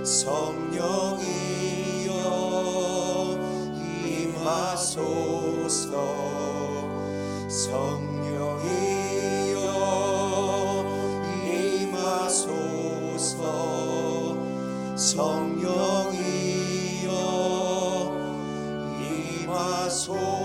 성령이여 임하소서. 성령이여 임하소서. 성령이여 임하소서.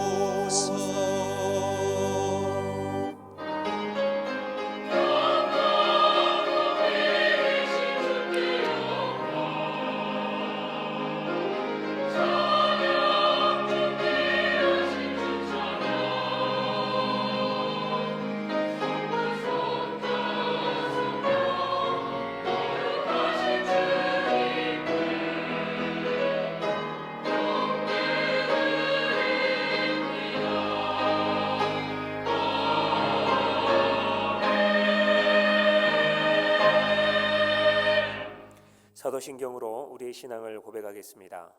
사도신경으로 우리의 신앙을 고백하겠습니다.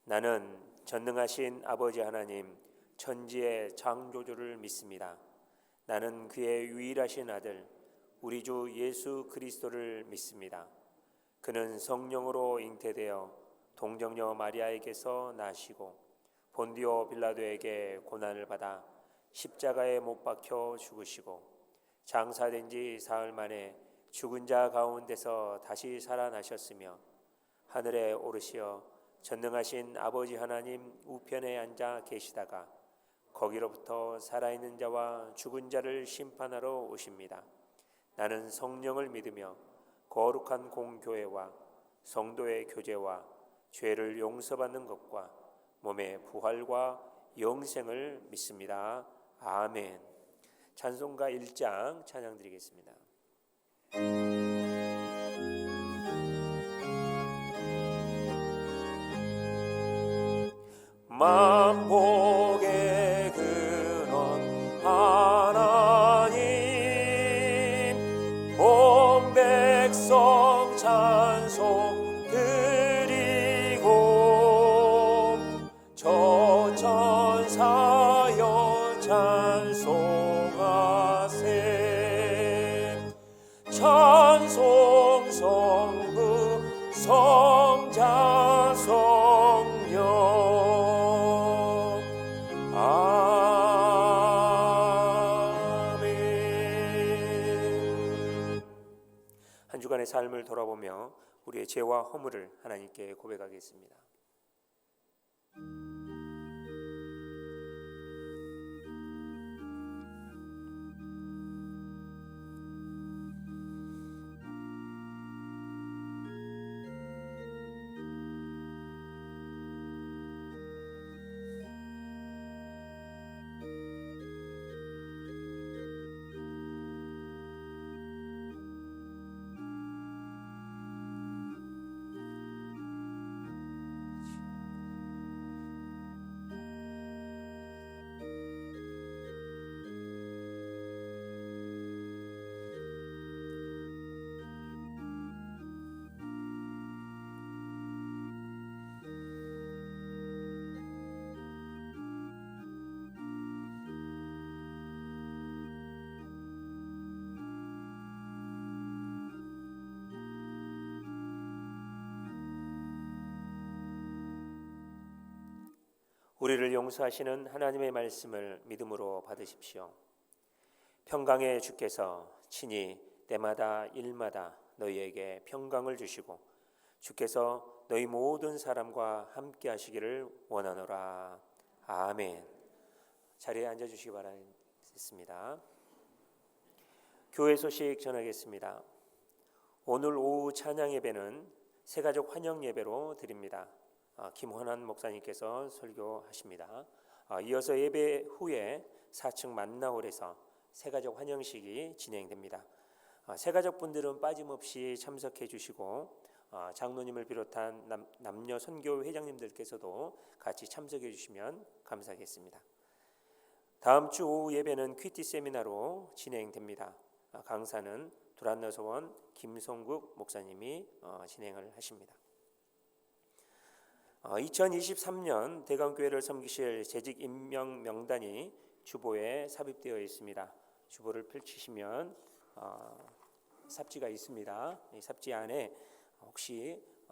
나는 전능하신 아버지 하나님 천지의 창조주를 믿습니다. 나는 그의 유일하신 아들 우리 주 예수 그리스도를 믿습니다. 그는 성령으로 잉태되어 동정녀 마리아에게서 나시고 본디오 빌라도에게 고난을 받아 십자가에 못 박혀 죽으시고 장사된 지 사흘 만에 죽은 자 가운데서 다시 살아나셨으며 하늘에 오르시어 전능하신 아버지 하나님 우편에 앉아 계시다가 거기로부터 살아있는 자와 죽은 자를 심판하러 오십니다. 나는 성령을 믿으며 거룩한 공교회와 성도의 교제와 죄를 용서받는 것과 몸의 부활과 영생을 믿습니다. 아멘. 찬송가 1장 찬양 드리겠습니다. 만복의 근원 하나님 온 백성 찬송 드리고 저 천사여 찬송하세. 찬송 성부 성자 성령 아멘. 한 주간의 삶을 돌아보며 우리의 죄와 허물을 하나님께 고백하겠습니다. 우리를 용서하시는 하나님의 말씀을 믿음으로 받으십시오. 평강의 주께서 친히 때마다 일마다 너희에게 평강을 주시고 주께서 너희 모든 사람과 함께 하시기를 원하노라. 아멘. 자리에 앉아주시기 바라겠습니다. 교회 소식 전하겠습니다. 오늘 오후 찬양 예배는 새가족 환영 예배로 드립니다. 김헌환 목사님께서 설교하십니다. 이어서 예배 후에 4층 만나홀에서 새가족 환영식이 진행됩니다. 새가족분들은 빠짐없이 참석해 주시고 장로님을 비롯한 남녀 선교 회장님들께서도 같이 참석해 주시면 감사하겠습니다. 다음 주 오후 예배는 퀴티 세미나로 진행됩니다. 강사는 두란노서원 김성국 목사님이 진행을 하십니다. 2023년 대강교회를 섬기실 재직 임명 명단이 주보에 삽입되어 있습니다. 주보를 펼치시면 삽지가 있습니다. 이 삽지 안에 혹시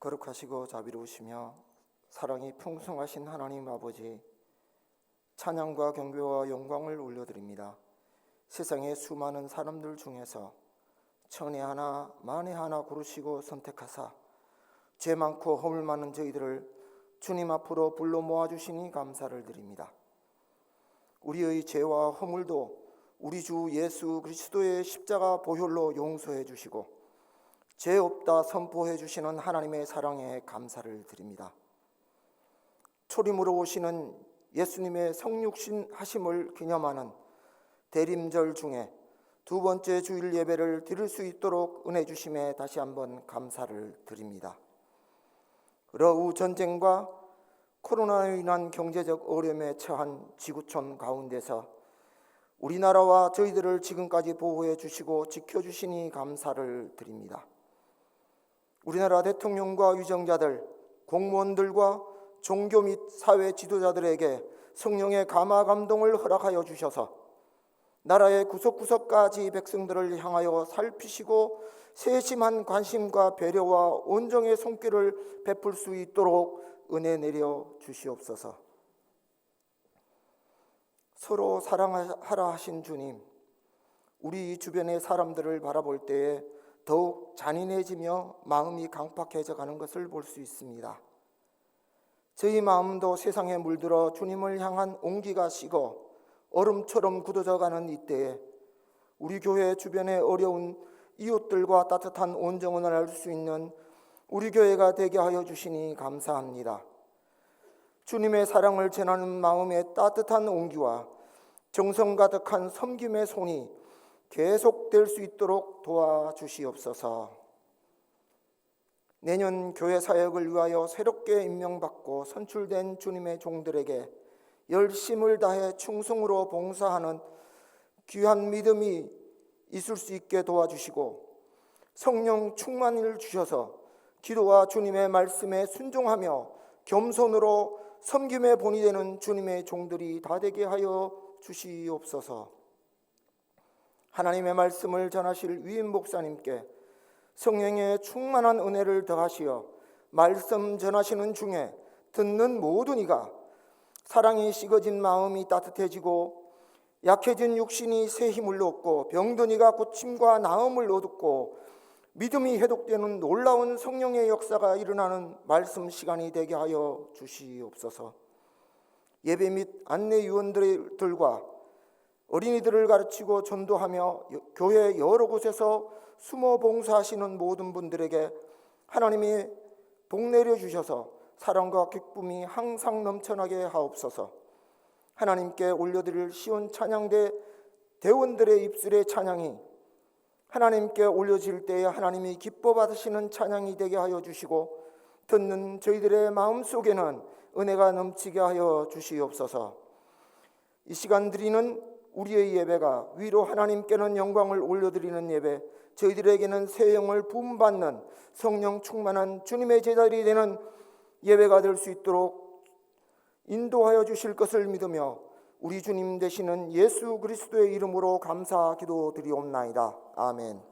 거룩하시고 자비로우시며 사랑이 풍성하신 하나님 아버지, 찬양과 경배와 영광을 올려드립니다. 세상의 수많은 사람들 중에서 천에 하나 만에 하나 고르시고 선택하사 죄 많고 허물 많은 저희들을 주님 앞으로 불러 모아주시니 감사를 드립니다. 우리의 죄와 허물도 우리 주 예수 그리스도의 십자가 보혈로 용서해 주시고 죄 없다 선포해 주시는 하나님의 사랑에 감사를 드립니다. 초림으로 오시는 예수님의 성육신 하심을 기념하는 대림절 중에 두 번째 주일 예배를 드릴 수 있도록 은혜 주심에 다시 한번 감사를 드립니다. 러우 전쟁과 코로나로 인한 경제적 어려움에 처한 지구촌 가운데서 우리나라와 저희들을 지금까지 보호해 주시고 지켜주시니 감사를 드립니다. 우리나라 대통령과 위정자들, 공무원들과 종교 및 사회 지도자들에게 성령의 감화 감동을 허락하여 주셔서 나라의 구석구석까지 백성들을 향하여 살피시고 세심한 관심과 배려와 온정의 손길을 베풀 수 있도록 은혜 내려 주시옵소서. 서로 사랑하라 하신 주님, 우리 주변의 사람들을 바라볼 때에 더욱 잔인해지며 마음이 강팍해져 가는 것을 볼 수 있습니다. 저희 마음도 세상에 물들어 주님을 향한 온기가 식어 얼음처럼 굳어져 가는 이때에 우리 교회 주변의 어려운 이웃들과 따뜻한 온정을 할 수 있는 우리 교회가 되게 하여 주시니 감사합니다. 주님의 사랑을 전하는 마음의 따뜻한 온기와 정성 가득한 섬김의 손이 계속될 수 있도록 도와주시옵소서. 내년 교회 사역을 위하여 새롭게 임명받고 선출된 주님의 종들에게 열심을 다해 충성으로 봉사하는 귀한 믿음이 있을 수 있게 도와주시고 성령 충만을 주셔서 기도와 주님의 말씀에 순종하며 겸손으로 섬김의 본이 되는 주님의 종들이 다 되게 하여 주시옵소서. 하나님의 말씀을 전하실 위임 목사님께 성령의 충만한 은혜를 더하시어 말씀 전하시는 중에 듣는 모든 이가 사랑이 식어진 마음이 따뜻해지고 약해진 육신이 새 힘을 얻고 병든 이가 고침과 나음을 얻고 믿음이 회복되는 놀라운 성령의 역사가 일어나는 말씀 시간이 되게 하여 주시옵소서. 예배 및 안내 위원들과 어린이들을 가르치고 전도하며 교회 여러 곳에서 숨어 봉사하시는 모든 분들에게 하나님이 복 내려 주셔서 사랑과 기쁨이 항상 넘쳐나게 하옵소서. 하나님께 올려드릴 시온 찬양대 대원들의 입술의 찬양이 하나님께 올려질 때에 하나님이 기뻐 받으시는 찬양이 되게 하여 주시고 듣는 저희들의 마음속에는 은혜가 넘치게 하여 주시옵소서. 이 시간 드리는 우리의 예배가 위로 하나님께는 영광을 올려드리는 예배, 저희들에게는 새 영을 부음받는 성령 충만한 주님의 제자들이 되는 예배가 될 수 있도록 인도하여 주실 것을 믿으며 우리 주님 되시는 예수 그리스도의 이름으로 감사 기도드리옵나이다. 아멘.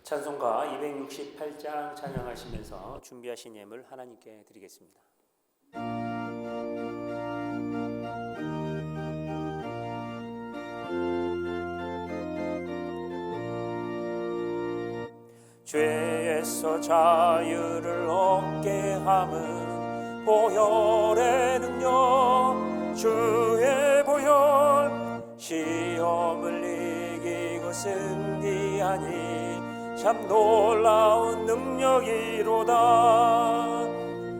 찬송가 268장 찬양하시면서 준비하신 예물 하나님께 드리겠습니다. 죄에서 자유를 얻게 함은 보혈의 능력, 주의 보혈, 시험을 이기고 승리하니 참 놀라운 능력이로다.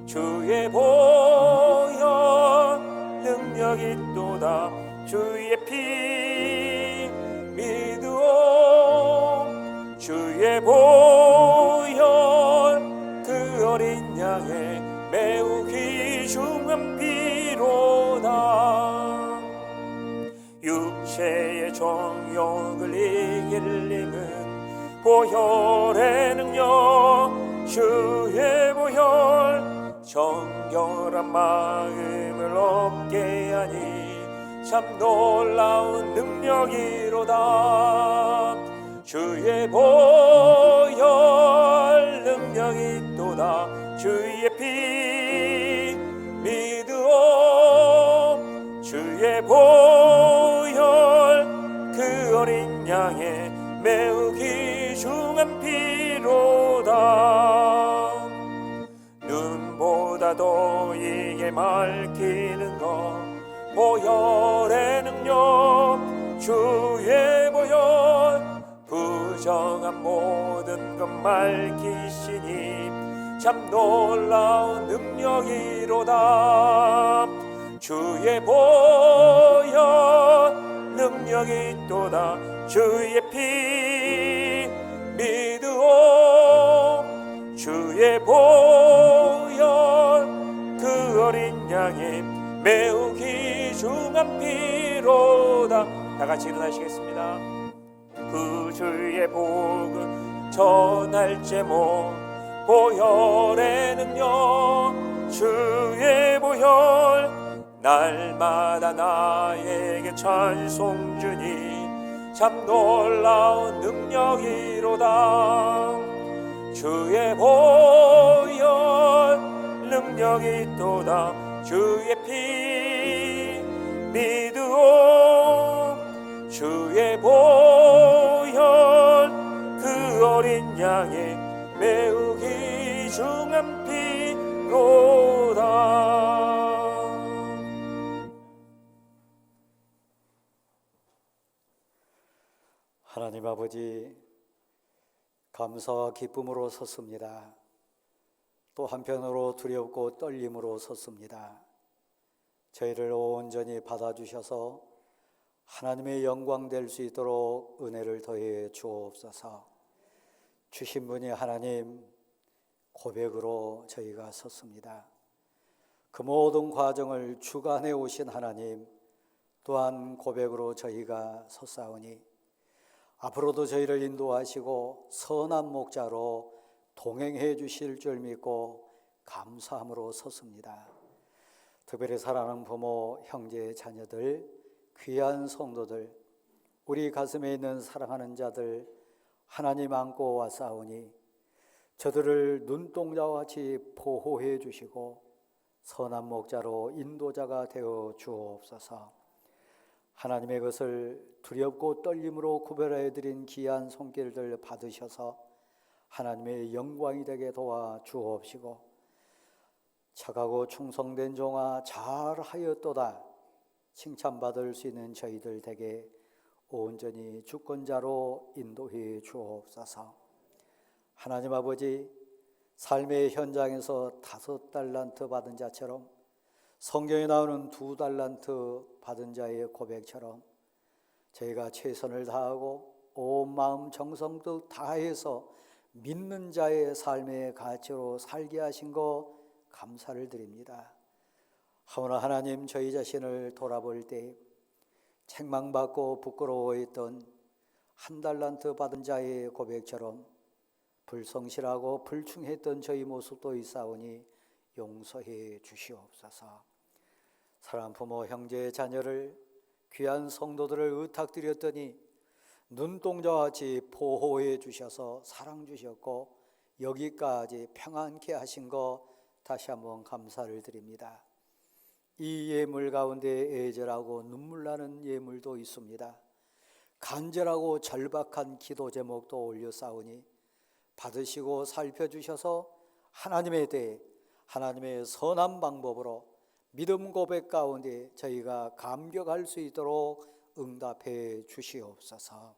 주의 보혈 능력이 또다. 주의 피 믿으오. 주의 주의 보혈 그 어린 양의 매우 귀중한 피로다. 육체의 정욕을 이기는 보혈의 능력, 주의 보혈 정결한 마음을 얻게 하니 참 놀라운 능력이로다. 주의 보혈 능력이 또다. 주의 피 믿으오. 주의 보혈 그 어린 양의 매우 귀중한 피로다. 눈보다도 이게 맑히는 것 보혈의 능력, 주의 보혈 부정한 모든 것 맑히시니 참 놀라운 능력이로다. 주의 보혈 능력이 또다. 주의 피 믿으오. 주의 보혈 그 어린 양의 매우 귀중한 피로다. 다 같이 일어나시겠습니다. 그 주의 복음 전할 제목 보혈의 능력, 주의 보혈 날마다 나에게 찬송 주니 참 놀라운 능력이로다. 주의 보혈 능력이 또다. 주의 피 믿으오. 주의 보혈 그 어린 양의 매우 귀중한 피로다. 하나님 아버지, 감사와 기쁨으로 섰습니다. 또 한편으로 두렵고 떨림으로 섰습니다. 저희를 온전히 받아주셔서 하나님의 영광 될 수 있도록 은혜를 더해 주옵소서. 주신 분이 하나님, 고백으로 저희가 섰습니다. 그 모든 과정을 주관해 오신 하나님, 또한 고백으로 저희가 섰사오니 앞으로도 저희를 인도하시고 선한 목자로 동행해 주실 줄 믿고 감사함으로 섰습니다. 특별히 사랑하는 부모, 형제, 자녀들, 귀한 성도들, 우리 가슴에 있는 사랑하는 자들 하나님 안고 왔사오니 저들을 눈동자와 같이 보호해 주시고 선한 목자로 인도자가 되어 주옵소서. 하나님의 것을 두렵고 떨림으로 구별해 드린 귀한 손길들 받으셔서 하나님의 영광이 되게 도와 주옵시고, 착하고 충성된 종아 잘하였도다 칭찬받을 수 있는 저희들 되게 온전히 주권자로 인도해 주옵소서. 하나님 아버지, 삶의 현장에서 5달란트 받은 자처럼 성경에 나오는 2달란트 받은 자의 고백처럼 저희가 최선을 다하고 온 마음 정성도 다해서 믿는 자의 삶의 가치로 살게 하신 거 감사를 드립니다. 하오나 하나님, 저희 자신을 돌아볼 때 책망받고 부끄러워했던 1달란트 받은 자의 고백처럼 불성실하고 불충했던 저희 모습도 있사오니 용서해 주시옵소서. 사랑하는 부모, 형제, 자녀를, 귀한 성도들을 의탁드렸더니 눈동자와 같이 보호해 주셔서 사랑 주셨고 여기까지 평안케 하신 거 다시 한번 감사를 드립니다. 이 예물 가운데 애절하고 눈물 나는 예물도 있습니다. 간절하고 절박한 기도 제목도 올려싸우니 받으시고 살펴주셔서 하나님에 대해 하나님의 선한 방법으로 믿음 고백 가운데 저희가 감격할 수 있도록 응답해 주시옵소서.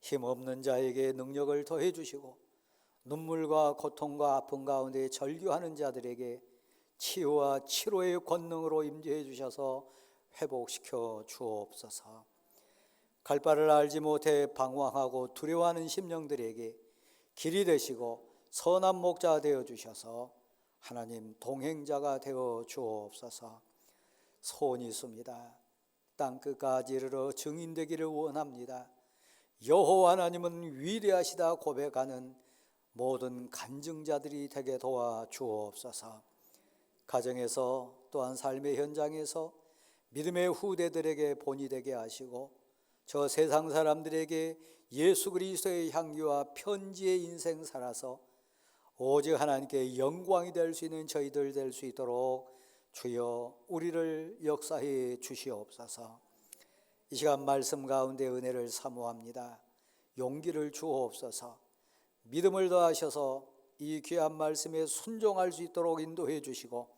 힘없는 자에게 능력을 더해 주시고 눈물과 고통과 아픔 가운데 절규하는 자들에게 치유와 치료의 권능으로 임재해 주셔서 회복시켜 주옵소서. 갈 바를 알지 못해 방황하고 두려워하는 심령들에게 길이 되시고 선한 목자 되어 주셔서 하나님 동행자가 되어 주옵소서. 소원이 있습니다. 땅끝까지 이르러 증인되기를 원합니다. 여호와 하나님은 위대하시다 고백하는 모든 간증자들이 되게 도와 주옵소서. 가정에서 또한 삶의 현장에서 믿음의 후대들에게 본이 되게 하시고 저 세상 사람들에게 예수 그리스도의 향기와 편지의 인생 살아서 오직 하나님께 영광이 될 수 있는 저희들 될 수 있도록 주여 우리를 역사해 주시옵소서. 이 시간 말씀 가운데 은혜를 사모합니다. 용기를 주옵소서. 믿음을 더하셔서 이 귀한 말씀에 순종할 수 있도록 인도해 주시고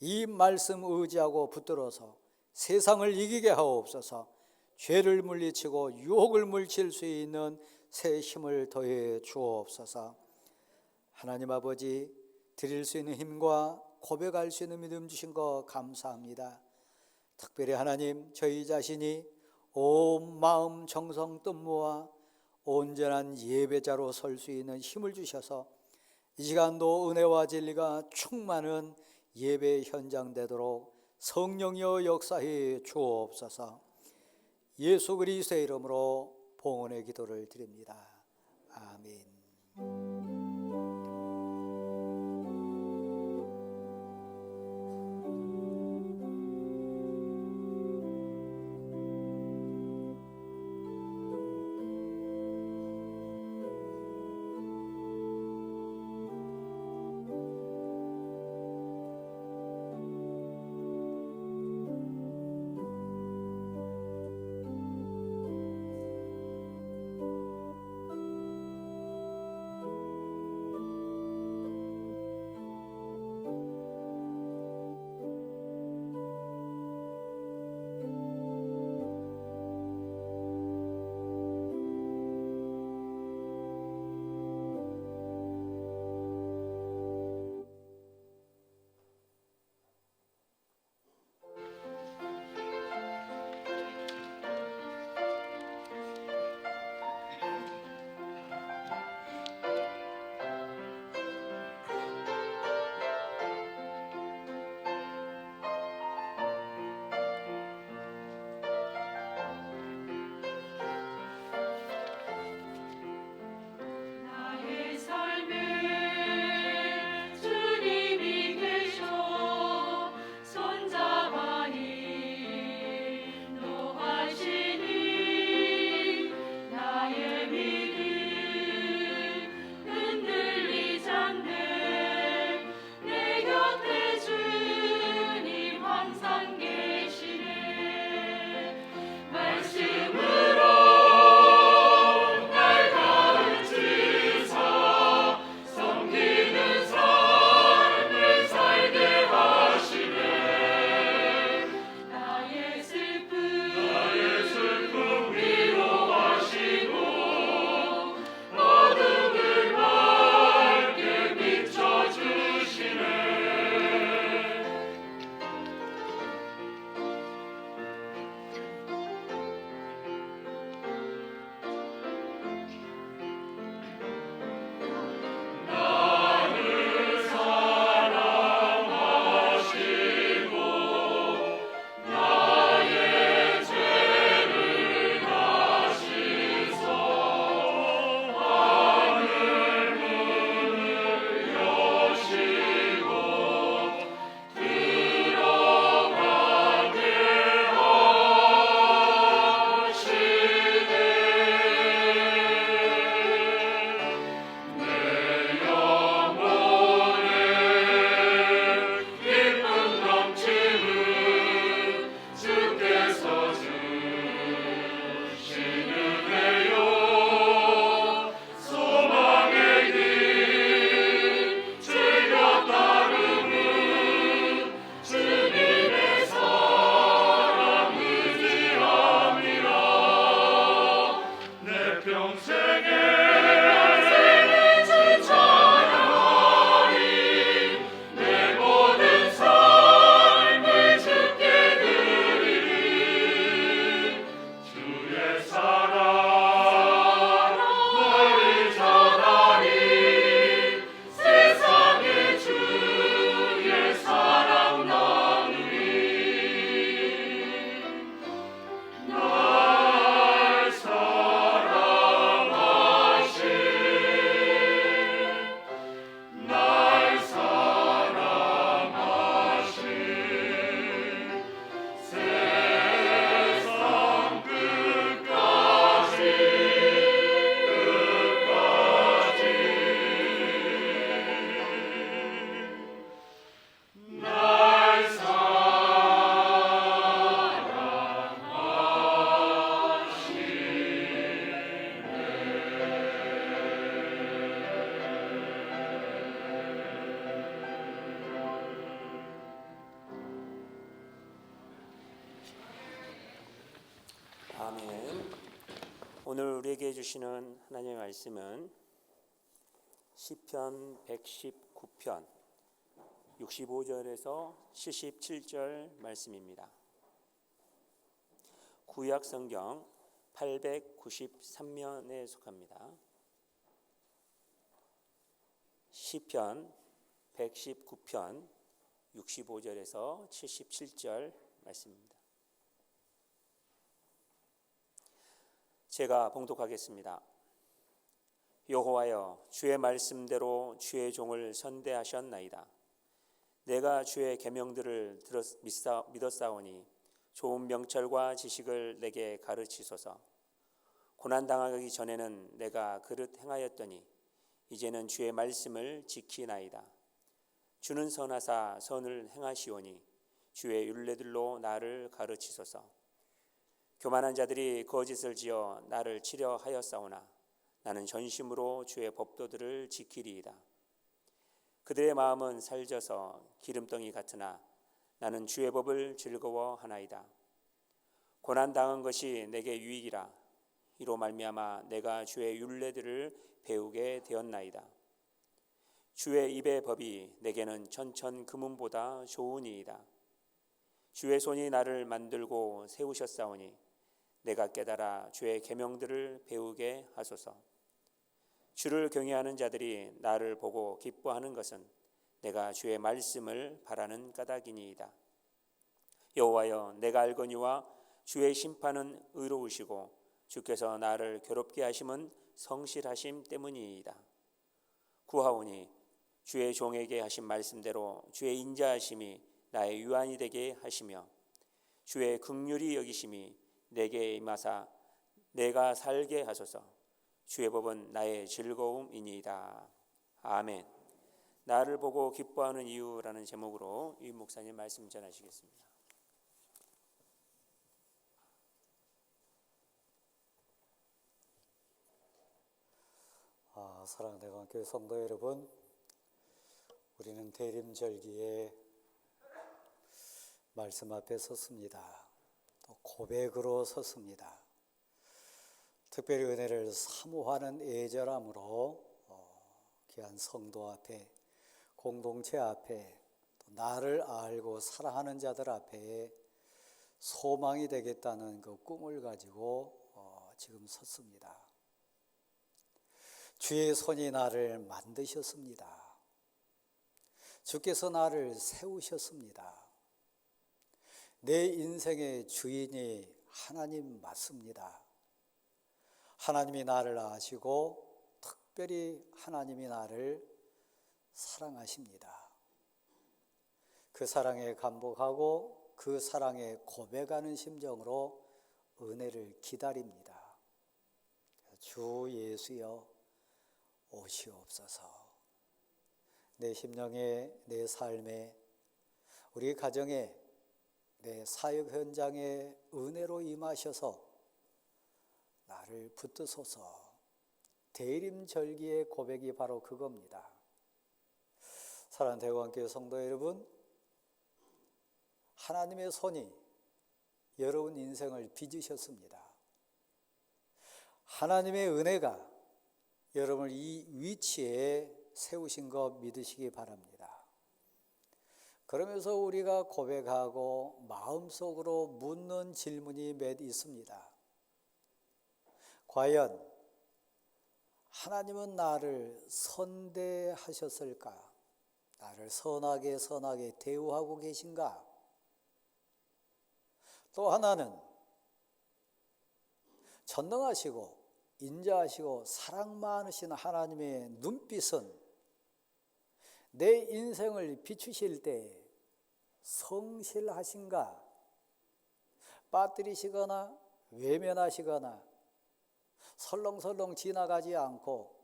이 말씀 의지하고 붙들어서 세상을 이기게 하옵소서. 죄를 물리치고 유혹을 물칠 수 있는 새 힘을 더해 주옵소서. 하나님 아버지, 드릴 수 있는 힘과 고백할 수 있는 믿음 주신 거 감사합니다. 특별히 하나님, 저희 자신이 온 마음 정성 뜻 모아 온전한 예배자로 설 수 있는 힘을 주셔서 이 시간도 은혜와 진리가 충만한 예배 현장 되도록 성령여 역사해 주옵소서. 예수 그리스도의 이름으로 봉헌의 기도를 드립니다. 아멘. 오늘 우리에게 주시는 하나님의 말씀은 시편 119편 65절에서 77절 말씀입니다. 구약 성경 893면에 속합니다. 시편 119편 65절에서 77절 말씀입니다. 제가 봉독하겠습니다. 여호와여, 주의 말씀대로 주의 종을 선대하셨나이다. 내가 주의 계명들을 믿었사오니 좋은 명철과 지식을 내게 가르치소서. 고난당하기 전에는 내가 그릇 행하였더니 이제는 주의 말씀을 지키나이다. 주는 선하사 선을 행하시오니 주의 율례들로 나를 가르치소서. 교만한 자들이 거짓을 지어 나를 치려 하였사오나 나는 전심으로 주의 법도들을 지키리이다. 그들의 마음은 살져서 기름덩이 같으나 나는 주의 법을 즐거워하나이다. 고난당한 것이 내게 유익이라. 이로 말미암아 내가 주의 율례들을 배우게 되었나이다. 주의 입의 법이 내게는 천천 금은보다 좋으니이다. 주의 손이 나를 만들고 세우셨사오니 내가 깨달아 주의 계명들을 배우게 하소서. 주를 경외하는 자들이 나를 보고 기뻐하는 것은 내가 주의 말씀을 바라는 까닭이니이다. 여호와여, 내가 알거니와 주의 심판은 의로우시고 주께서 나를 괴롭게 하심은 성실하심 때문이이다. 구하오니 주의 종에게 하신 말씀대로 주의 인자하심이 나의 유한이 되게 하시며 주의 긍휼히 여기심이 내게 임하사 내가 살게 하소서. 주의 법은 나의 즐거움이니이다. 아멘. 나를 보고 기뻐하는 이유라는 제목으로 유 목사님 말씀 전하시겠습니다. 사랑하는 대광교회 성도 여러분, 우리는 대림절기에 말씀 앞에 섰습니다. 또 고백으로 섰습니다. 특별히 은혜를 사모하는 애절함으로 귀한 성도 앞에, 공동체 앞에, 또 나를 알고 사랑하는 자들 앞에 소망이 되겠다는 그 꿈을 가지고 지금 섰습니다. 주의 손이 나를 만드셨습니다. 주께서 나를 세우셨습니다. 내 인생의 주인이 하나님 맞습니다. 하나님이 나를 아시고 특별히 하나님이 나를 사랑하십니다. 그 사랑에 감복하고 그 사랑에 고백하는 심정으로 은혜를 기다립니다. 주 예수여 오시옵소서. 내 심령에, 내 삶에, 우리 가정에, 내 사역 현장에 은혜로 임하셔서 나를 붙드소서. 대림절기의 고백이 바로 그겁니다. 사랑하는 대구한교회 성도 여러분, 하나님의 손이 여러분 인생을 빚으셨습니다. 하나님의 은혜가 여러분을 이 위치에 세우신 것 믿으시기 바랍니다. 그러면서 우리가 고백하고 마음속으로 묻는 질문이 몇 있습니다. 과연 하나님은 나를 선대하셨을까? 나를 선하게 대우하고 계신가? 또 하나는 전능하시고 인자하시고 사랑 많으신 하나님의 눈빛은 내 인생을 비추실 때 성실하신가? 빠뜨리시거나 외면하시거나 설렁설렁 지나가지 않고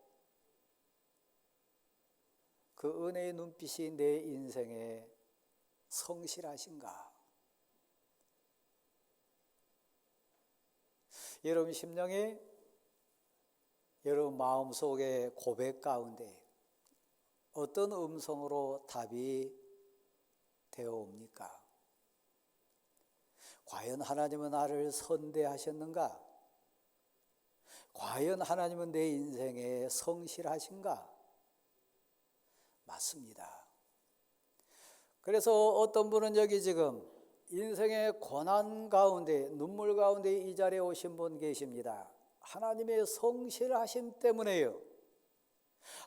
그 은혜의 눈빛이 내 인생에 성실하신가? 여러분 심령에, 여러분 마음속의 고백 가운데 어떤 음성으로 답이 되어 옵니까? 과연 하나님은 나를 선대하셨는가? 과연 하나님은 내 인생에 성실하신가? 맞습니다. 그래서 어떤 분은 여기 지금 인생의 고난 가운데, 눈물 가운데 이 자리에 오신 분 계십니다. 하나님의 성실하심 때문에요.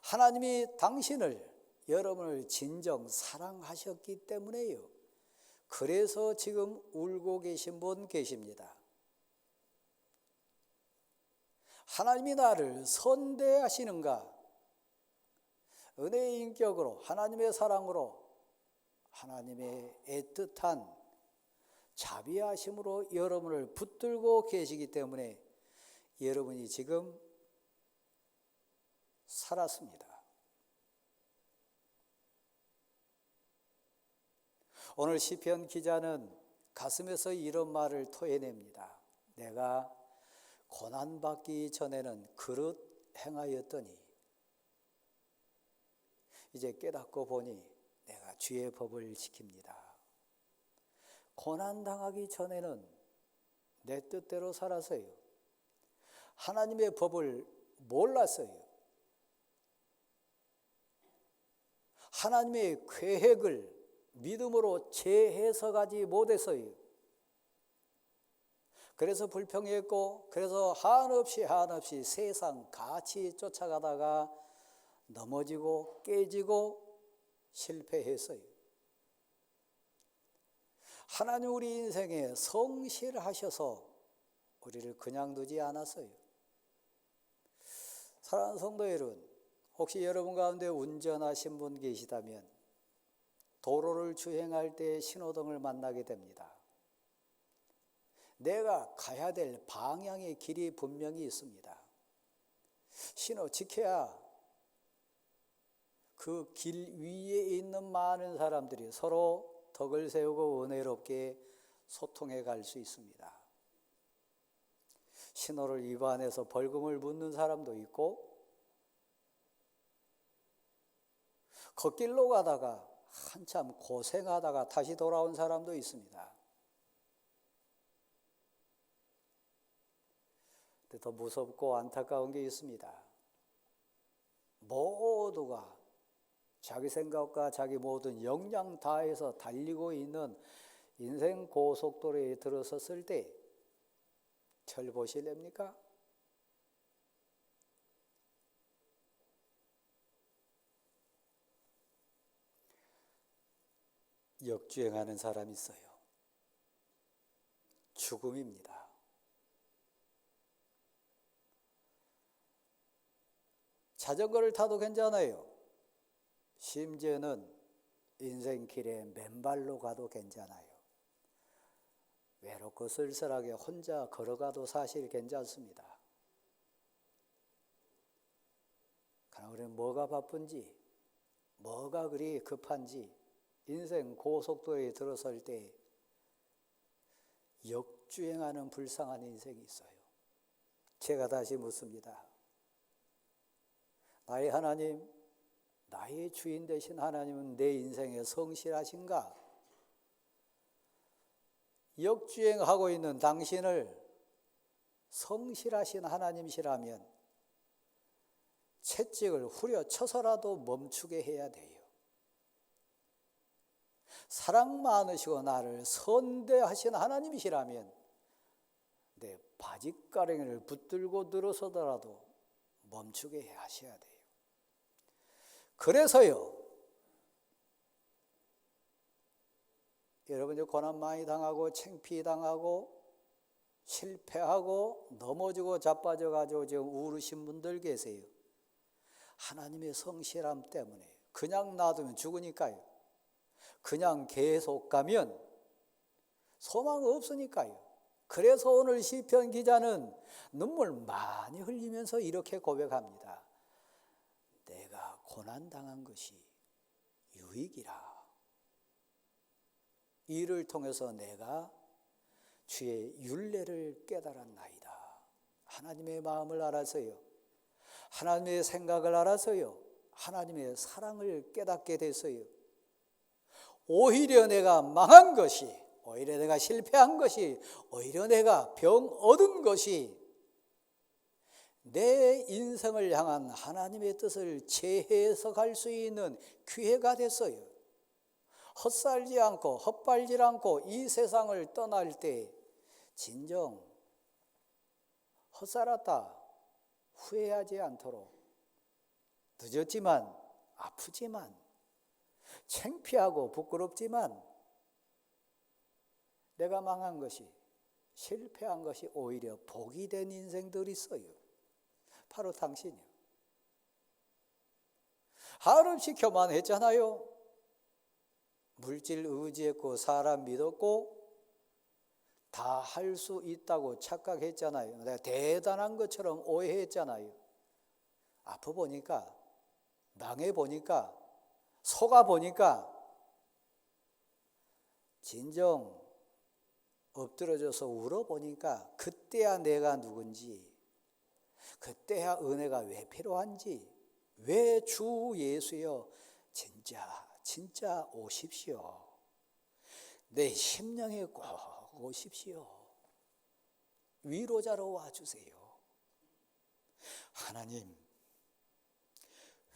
하나님이 당신을, 여러분을 진정 사랑하셨기 때문에요. 그래서 지금 울고 계신 분 계십니다. 하나님이 나를 선대하시는가? 은혜의 인격으로, 하나님의 사랑으로, 하나님의 애틋한 자비하심으로 여러분을 붙들고 계시기 때문에 여러분이 지금 살았습니다. 오늘 시편 기자는 가슴에서 이런 말을 토해냅니다. 내가 고난받기 전에는 그릇 행하였더니 이제 깨닫고 보니 내가 주의 법을 지킵니다. 고난당하기 전에는 내 뜻대로 살았어요. 하나님의 법을 몰랐어요. 하나님의 계획을 믿음으로 재해석하지 못했어요. 그래서 불평했고, 그래서 한없이 세상 가치 쫓아가다가 넘어지고 깨지고 실패했어요. 하나님 우리 인생에 성실하셔서 우리를 그냥 두지 않았어요. 사랑하는 성도 여러분, 혹시 여러분 가운데 운전하신 분 계시다면 도로를 주행할 때 신호등을 만나게 됩니다. 내가 가야 될 방향의 길이 분명히 있습니다. 신호 지켜야 그 길 위에 있는 많은 사람들이 서로 덕을 세우고 은혜롭게 소통해 갈 수 있습니다. 신호를 위반해서 벌금을 묻는 사람도 있고, 걷길로 가다가 한참 고생하다가 다시 돌아온 사람도 있습니다. 근데 더 무섭고 안타까운 게 있습니다. 모두가 자기 생각과 자기 모든 역량 다해서 달리고 있는 인생 고속도로에 들어섰을 때 절 보실랍니까? 역주행하는 사람이 있어요. 죽음입니다. 자전거를 타도 괜찮아요. 심지어는 인생길에 맨발로 가도 괜찮아요. 외롭고 쓸쓸하게 혼자 걸어가도 사실 괜찮습니다. 그러나 우리는 뭐가 바쁜지, 뭐가 그리 급한지 인생 고속도로에 들어설 때 역주행하는 불쌍한 인생이 있어요. 제가 다시 묻습니다. 나의 하나님, 나의 주인 되신 하나님은 내 인생에 성실하신가? 역주행하고 있는 당신을 성실하신 하나님이시라면 채찍을 후려쳐서라도 멈추게 해야 돼요. 사랑 많으시고 나를 선대하신 하나님이시라면 내 바짓가랑이를 붙들고 들어서더라도 멈추게 하셔야 돼요. 그래서요, 여러분 이제 고난 많이 당하고 창피당하고 실패하고 넘어지고 자빠져가지고 지금 우르신 분들 계세요. 하나님의 성실함 때문에 그냥 놔두면 죽으니까요. 그냥 계속 가면 소망 없으니까요. 그래서 오늘 시편 기자는 눈물 많이 흘리면서 이렇게 고백합니다. 내가 고난당한 것이 유익이라. 이를 통해서 내가 주의 율례를 깨달았나이다. 하나님의 마음을 알아서요, 하나님의 생각을 알아서요, 하나님의 사랑을 깨닫게 됐어요. 오히려 내가 망한 것이, 오히려 내가 실패한 것이, 오히려 내가 병 얻은 것이 내 인생을 향한 하나님의 뜻을 재해석할 수 있는 기회가 됐어요. 헛살지 않고 헛발질 않고 이 세상을 떠날 때 진정 헛살았다 후회하지 않도록, 늦었지만 아프지만 창피하고 부끄럽지만 내가 망한 것이, 실패한 것이 오히려 복이 된 인생들이 있어요. 바로 당신이요. 한없이 교만했잖아요. 물질 의지했고 사람 믿었고 다 할 수 있다고 착각했잖아요. 내가 대단한 것처럼 오해했잖아요. 아파 보니까, 망해 보니까, 속아 보니까 진정 엎드러져서 울어 보니까 그때야 내가 누군지, 그때야 은혜가 왜 필요한지, 왜 주 예수여 진짜 오십시오. 내 심령에 꼭 오십시오. 위로자로 와주세요. 하나님,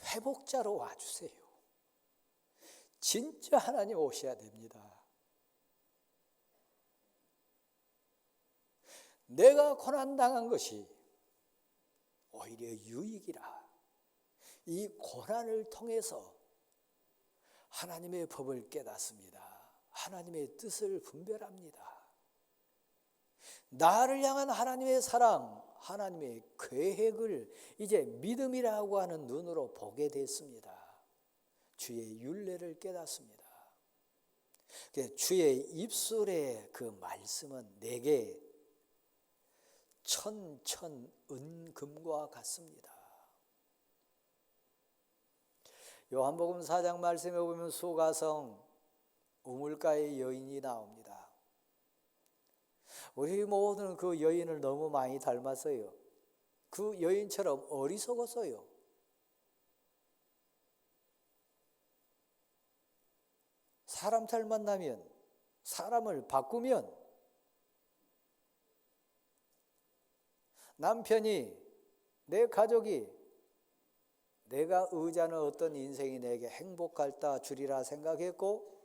회복자로 와주세요. 진짜 하나님 오셔야 됩니다. 내가 고난당한 것이 오히려 유익이라. 이 고난을 통해서 하나님의 법을 깨닫습니다. 하나님의 뜻을 분별합니다. 나를 향한 하나님의 사랑, 하나님의 계획을 이제 믿음이라고 하는 눈으로 보게 됐습니다. 주의 율례를 깨닫습니다. 주의 입술의 그 말씀은 내게 천천 은금과 같습니다. 요한복음 4장 말씀에 보면 수가성 우물가의 여인이 나옵니다. 우리 모두는 그 여인을 너무 많이 닮았어요. 그 여인처럼 어리석었어요. 사람 잘 만나면, 사람을 바꾸면, 남편이, 내 가족이, 내가 의지하는 어떤 인생이 내게 행복할다 주리라 생각했고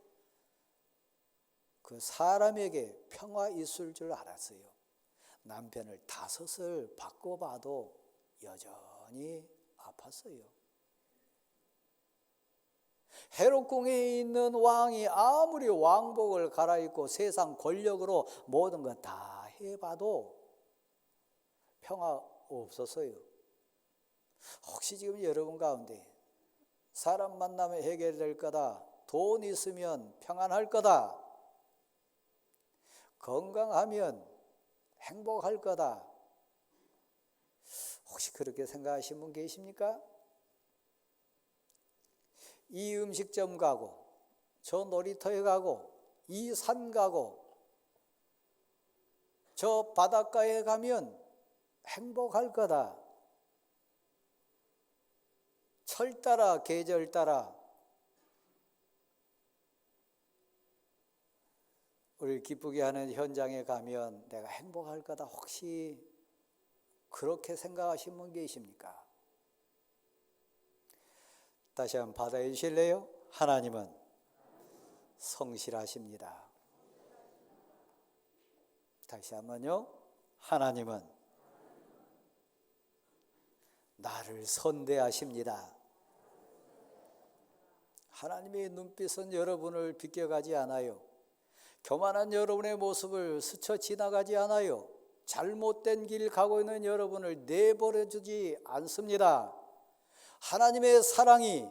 그 사람에게 평화 있을 줄 알았어요. 남편을 5을 바꿔봐도 여전히 아팠어요. 헤롯궁에 있는 왕이 아무리 왕복을 갈아입고 세상 권력으로 모든 것 다 해봐도 평화 없었어요. 혹시 지금 여러분 가운데 사람 만나면 해결될 거다, 돈 있으면 평안할 거다, 건강하면 행복할 거다, 혹시 그렇게 생각하시는 분 계십니까? 이 음식점 가고 저 놀이터에 가고 이 산 가고 저 바닷가에 가면 행복할 거다, 철 따라 계절 따라 우리를 기쁘게 하는 현장에 가면 내가 행복할 거다, 혹시 그렇게 생각하시는 분 계십니까? 다시 한번 받아해 주실래요? 하나님은 성실하십니다. 다시 한번요. 하나님은 나를 선대하십니다. 하나님의 눈빛은 여러분을 비껴가지 않아요. 교만한 여러분의 모습을 스쳐 지나가지 않아요. 잘못된 길 가고 있는 여러분을 내버려 두지 않습니다. 하나님의 사랑이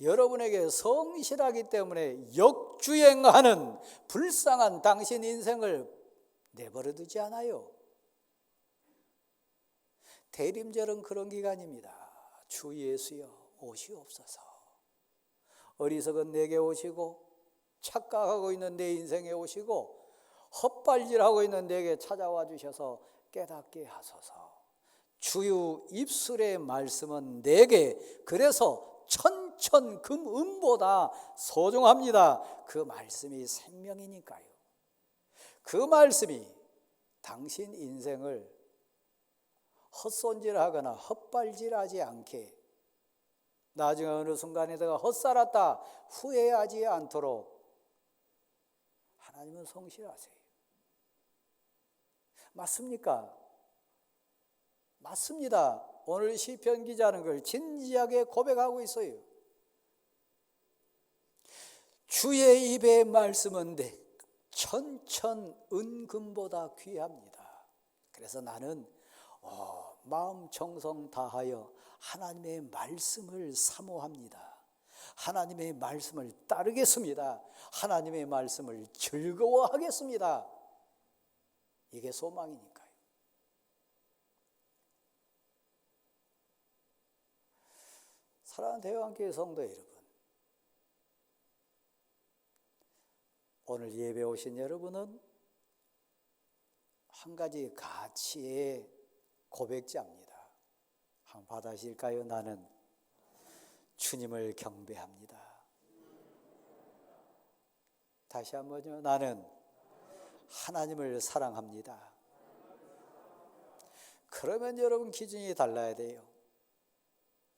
여러분에게 성실하기 때문에 역주행하는 불쌍한 당신 인생을 내버려 두지 않아요. 대림절은 그런 기간입니다. 주 예수여 오시옵소서. 어리석은 내게 오시고 착각하고 있는 내 인생에 오시고 헛발질하고 있는 내게 찾아와 주셔서 깨닫게 하소서. 주의 입술의 말씀은 내게 그래서 천천금 은보다 소중합니다. 그 말씀이 생명이니까요. 그 말씀이 당신 인생을 헛손질하거나 헛발질하지 않게 나중에 어느 순간에 내가 헛살았다 후회하지 않도록 하나님은 성실하세요. 맞습니까? 맞습니다. 오늘 시편 기자는 그걸 진지하게 고백하고 있어요. 주의 입의 말씀은 천천 은금보다 귀합니다. 그래서 나는 마음 정성 다하여 하나님의 말씀을 사모합니다. 하나님의 말씀을 따르겠습니다. 하나님의 말씀을 즐거워하겠습니다. 이게 소망이니까요. 사랑하는 대왕교회 성도 여러분, 오늘 예배 오신 여러분은 한 가지 가치의 고백자입니다. 한번 받아실까요? 나는 주님을 경배합니다. 다시 한번요. 나는 하나님을 사랑합니다. 그러면 여러분 기준이 달라야 돼요.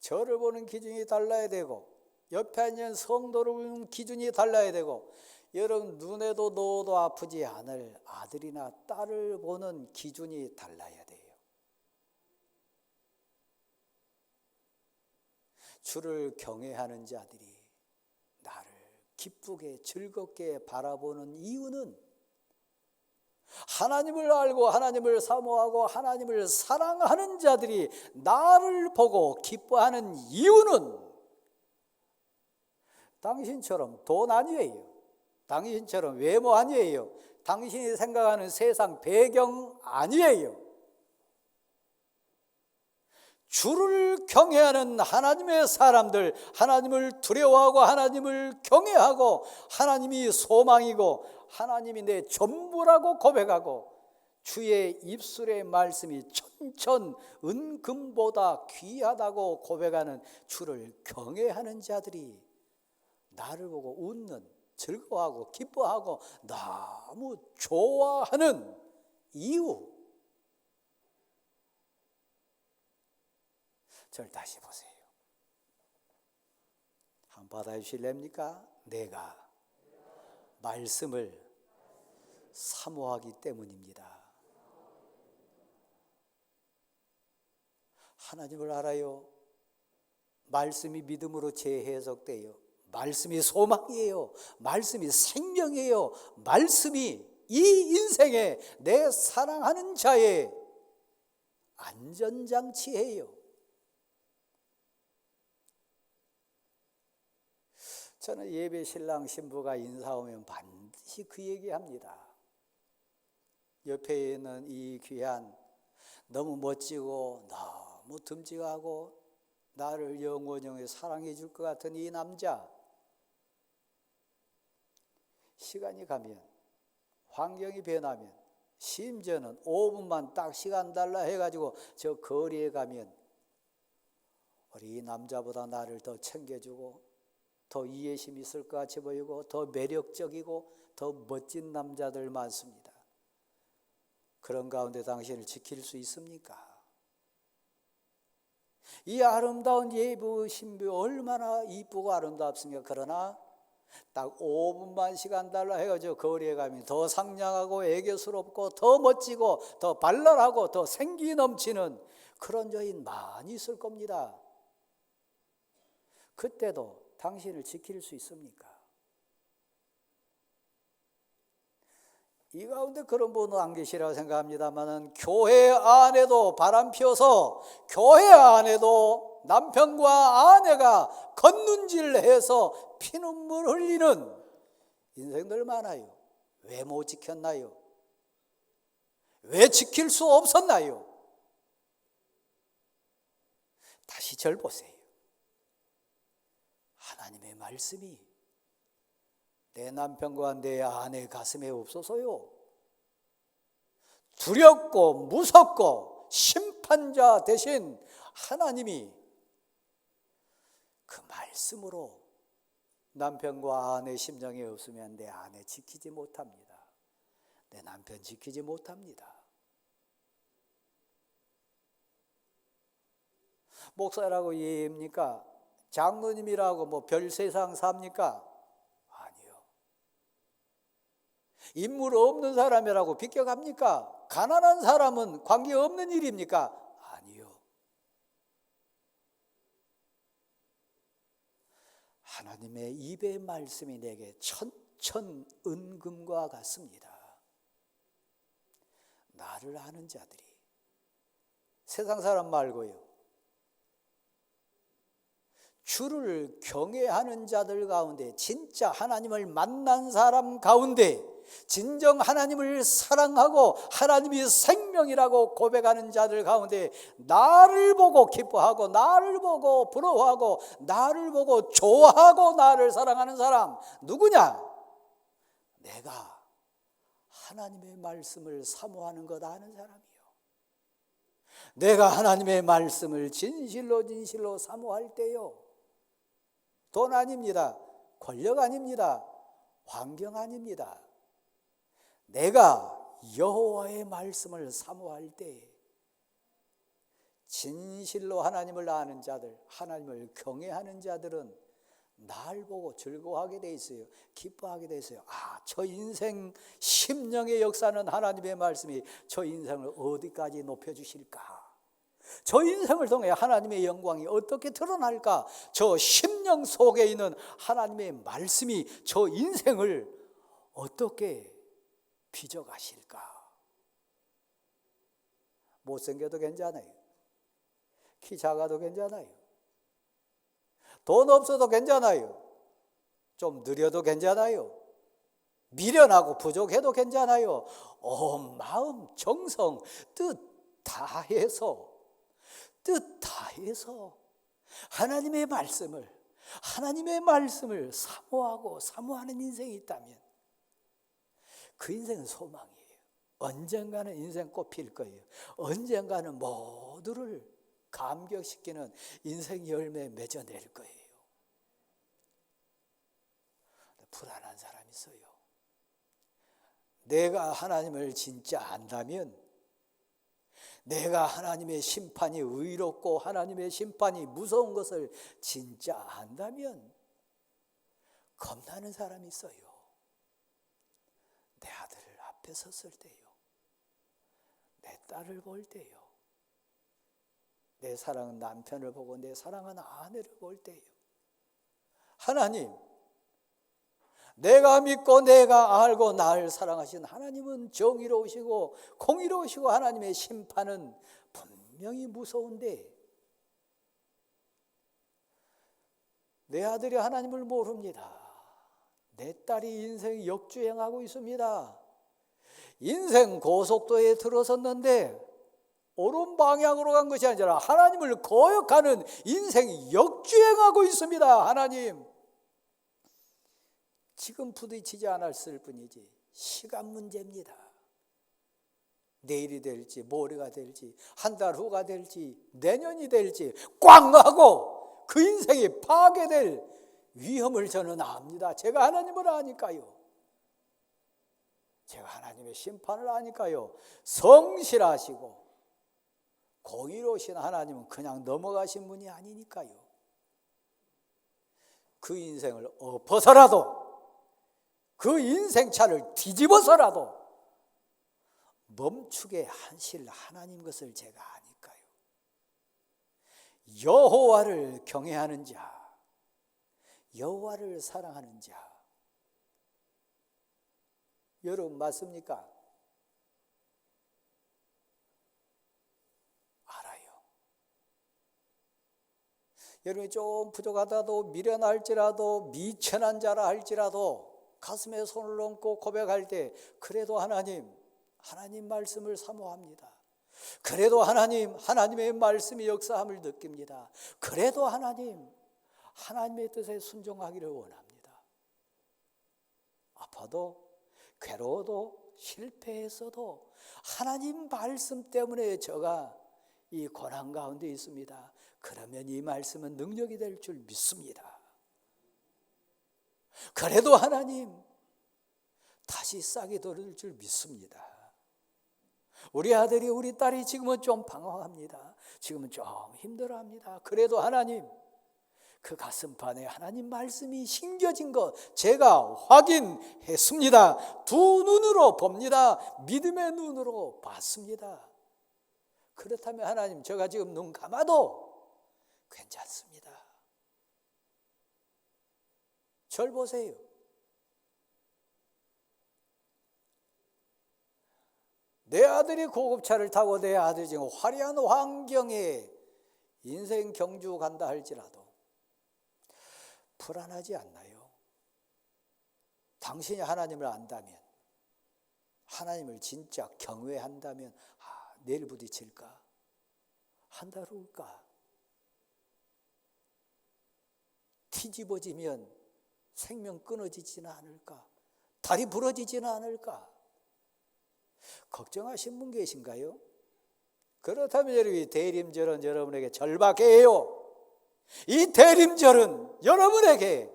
저를 보는 기준이 달라야 되고 옆에 앉은 성도를 보는 기준이 달라야 되고 여러분 눈에도 넣어도 아프지 않을 아들이나 딸을 보는 기준이 달라야 돼요. 주를 경외하는 자들이 나를 기쁘게 즐겁게 바라보는 이유는 하나님을 알고 하나님을 사모하고 하나님을 사랑하는 자들이 나를 보고 기뻐하는 이유는 당신처럼 돈 아니에요. 당신처럼 외모 아니에요. 당신이 생각하는 세상 배경 아니에요. 주를 경외하는 하나님의 사람들, 하나님을 두려워하고 하나님을 경외하고 하나님이 소망이고 하나님이 내 전부라고 고백하고 주의 입술의 말씀이 천천 은금보다 귀하다고 고백하는 주를 경외하는 자들이 나를 보고 웃는, 즐거워하고 기뻐하고 너무 좋아하는 이유. 저를 다시 보세요. 한번 받아주실랍니까? 내가 말씀을 사모하기 때문입니다. 하나님을 알아요. 말씀이 믿음으로 재해석돼요. 말씀이 소망이에요. 말씀이 생명이에요. 말씀이 이 인생에 내 사랑하는 자의 안전장치예요. 저는 예배 신랑 신부가 인사오면 반드시 그 얘기합니다. 옆에 있는 이 귀한 너무 멋지고 너무 듬직하고 나를 영원히 사랑해 줄 것 같은 이 남자, 시간이 가면 환경이 변하면 심지어는 5분만 딱 시간 달라 해가지고 저 거리에 가면 우리 이 남자보다 나를 더 챙겨주고 더 이해심 있을 것 같이 보이고 더 매력적이고 더 멋진 남자들 많습니다. 그런 가운데 당신을 지킬 수 있습니까? 이 아름다운 예부 신부 얼마나 이쁘고 아름답습니까? 그러나 딱 5분만 시간 달라 해가지고 거리에 가면 더 상냥하고 애교스럽고 더 멋지고 더 발랄하고 더 생기 넘치는 그런 여인 많이 있을 겁니다. 그때도 당신을 지킬 수 있습니까? 이 가운데 그런 분은 안 계시라고 생각합니다만 교회 안에도 바람 피워서 교회 안에도 남편과 아내가 걷눈질해서 피눈물 흘리는 인생들 많아요. 왜 못 지켰나요? 왜 지킬 수 없었나요? 다시 절 보세요. 하나님의 말씀이 내 남편과 내 아내 가슴에 없어서요. 두렵고 무섭고 심판자 대신 하나님이 그 말씀으로 남편과 아내 심정에 없으면 내 아내 지키지 못합니다. 내 남편 지키지 못합니다. 목사라고 예입니까? 장로님이라고 뭐 별 세상 삽니까? 아니요. 인물 없는 사람이라고 비껴갑니까? 가난한 사람은 관계없는 일입니까? 아니요. 하나님의 입의 말씀이 내게 천천은금과 같습니다. 나를 아는 자들이, 세상 사람 말고요, 주를 경외하는 자들 가운데, 진짜 하나님을 만난 사람 가운데, 진정 하나님을 사랑하고 하나님이 생명이라고 고백하는 자들 가운데 나를 보고 기뻐하고 나를 보고 부러워하고 나를 보고 좋아하고 나를 사랑하는 사람 누구냐? 내가 하나님의 말씀을 사모하는 것 아는 사람이요, 내가 하나님의 말씀을 진실로 진실로 사모할 때요, 돈 아닙니다, 권력 아닙니다, 환경 아닙니다, 내가 여호와의 말씀을 사모할 때 진실로 하나님을 아는 자들, 하나님을 경외하는 자들은 날 보고 즐거워하게 돼 있어요. 기뻐하게 돼 있어요. 아, 저 인생 심령의 역사는 하나님의 말씀이 저 인생을 어디까지 높여주실까? 저 인생을 통해 하나님의 영광이 어떻게 드러날까? 저 심령 속에 있는 하나님의 말씀이 저 인생을 어떻게 빚어가실까? 못생겨도 괜찮아요. 키 작아도 괜찮아요. 돈 없어도 괜찮아요. 좀 느려도 괜찮아요. 미련하고 부족해도 괜찮아요. 온 마음, 정성, 뜻 다해서 하나님의 말씀을 사모하고 사모하는 인생이 있다면 그 인생은 소망이에요. 언젠가는 인생 꽃필 거예요. 언젠가는 모두를 감격시키는 인생 열매 맺어낼 거예요. 불안한 사람이 있어요. 내가 하나님을 진짜 안다면, 내가 하나님의 심판이 의롭고 하나님의 심판이 무서운 것을 진짜 안다면 겁나는 사람이 있어요. 내 아들을 앞에 섰을 때요, 내 딸을 볼 때요, 내 사랑하는 남편을 보고 내 사랑하는 아내를 볼 때요, 하나님, 내가 믿고 내가 알고 나를 사랑하신 하나님은 정의로우시고 공의로우시고 하나님의 심판은 분명히 무서운데 내 아들이 하나님을 모릅니다. 내 딸이 인생 역주행하고 있습니다. 인생 고속도에 들어섰는데 옳은 방향으로 간 것이 아니라 하나님을 거역하는 인생 역주행하고 있습니다. 하나님, 지금 부딪히지 않았을 뿐이지 시간 문제입니다. 내일이 될지 모레가 될지 한 달 후가 될지 내년이 될지 꽝 하고 그 인생이 파괴될 위험을 저는 압니다. 제가 하나님을 아니까요. 제가 하나님의 심판을 아니까요. 성실하시고 공의로우신 하나님은 그냥 넘어가신 분이 아니니까요. 그 인생을 엎어서라도, 그 인생차를 뒤집어서라도 멈추게 하실 하나님 것을 제가 아니까요. 여호와를 경외하는 자, 여호와를 사랑하는 자, 여러분 맞습니까? 알아요. 여러분이 좀 부족하다도 미련할지라도 미천한 자라 할지라도 가슴에 손을 얹고 고백할 때 그래도 하나님 말씀을 사모합니다. 그래도 하나님의 말씀이 역사함을 느낍니다. 그래도 하나님의 뜻에 순종하기를 원합니다. 아파도 괴로워도 실패했어도 하나님 말씀 때문에 제가 이 고난 가운데 있습니다. 그러면 이 말씀은 능력이 될 줄 믿습니다. 그래도 하나님 다시 싹이 들을 줄 믿습니다. 우리 아들이 우리 딸이 지금은 좀 방황합니다. 지금은 좀 힘들어합니다. 그래도 하나님, 그 가슴판에 하나님 말씀이 심겨진 것 제가 확인했습니다. 두 눈으로 봅니다. 믿음의 눈으로 봤습니다. 그렇다면 하나님, 제가 지금 눈 감아도 괜찮습니다. 절 보세요. 내 아들이 고급차를 타고 내 아들이 지금 화려한 환경에 인생 경주 간다 할지라도 불안하지 않나요? 당신이 하나님을 안다면, 하나님을 진짜 경외한다면, 내일 부딪힐까? 한 달 후일까? 뒤집어지면 생명 끊어지지는 않을까? 다리 부러지지는 않을까? 걱정하신 분 계신가요? 그렇다면 여러분이 대림절은 여러분에게 절박해요. 이 대림절은 여러분에게